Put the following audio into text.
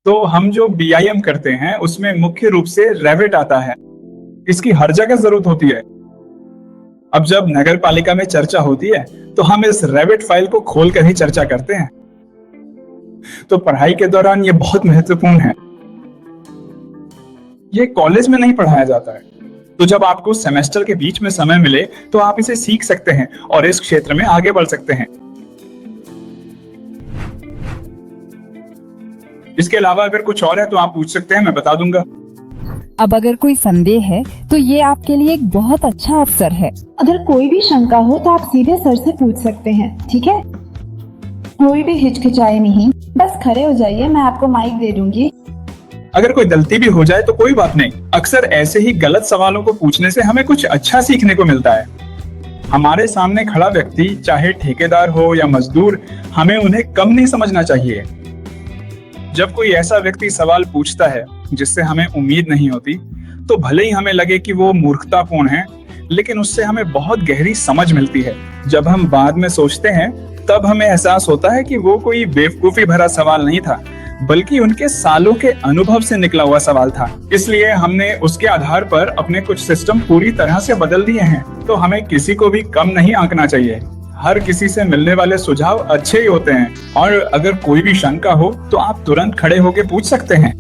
तो हम जो बीआईएम करते हैं उसमें मुख्य रूप से रेविट आता है। इसकी हर जगह जरूरत होती है। अब जब नगर पालिका में चर्चा होती है तो हम इस रेविट फाइल को खोलकर ही चर्चा करते हैं। तो पढ़ाई के दौरान ये बहुत महत्वपूर्ण है। ये कॉलेज में नहीं पढ़ाया जाता है, तो जब आपको सेमेस्टर के बीच में समय मिले तो आप इसे सीख सकते हैं और इस क्षेत्र में आगे बढ़ सकते हैं। इसके अलावा अगर कुछ और है तो आप पूछ सकते हैं, मैं बता दूंगा। अब अगर कोई संदेह है तो ये आपके लिए एक बहुत अच्छा अवसर है। अगर कोई भी शंका हो तो आप सीधे सर से पूछ सकते हैं, ठीक है? कोई भी हिचकिचाए नहीं, बस खड़े हो जाइए, मैं आपको माइक दे दूंगी। अगर कोई गलती भी हो जाए तो कोई बात नहीं। अक्सर ऐसे ही गलत सवालों को पूछने से हमें कुछ अच्छा सीखने को मिलता है। हमारे सामने खड़ा व्यक्ति, चाहे ठेकेदार हो या मजदूर, हमें उन्हें कम नहीं समझना चाहिए। जब कोई ऐसा व्यक्ति सवाल पूछता है जिससे हमें उम्मीद नहीं होती, तो भले ही हमें लगे कि वो मूर्खतापूर्ण है, लेकिन उससे हमें बहुत गहरी समझ मिलती है। जब हम बाद में सोचते हैं तब हमें एहसास होता है कि वो कोई बेवकूफी भरा सवाल नहीं था, बल्कि उनके सालों के अनुभव से निकला हुआ सवाल था। इसलिए हमने उसके आधार पर अपने कुछ सिस्टम पूरी तरह से बदल दिए हैं। तो हमें किसी को भी कम नहीं आंकना चाहिए। हर किसी से मिलने वाले सुझाव अच्छे ही होते हैं, और अगर कोई भी शंका हो तो आप तुरंत खड़े होकर पूछ सकते हैं।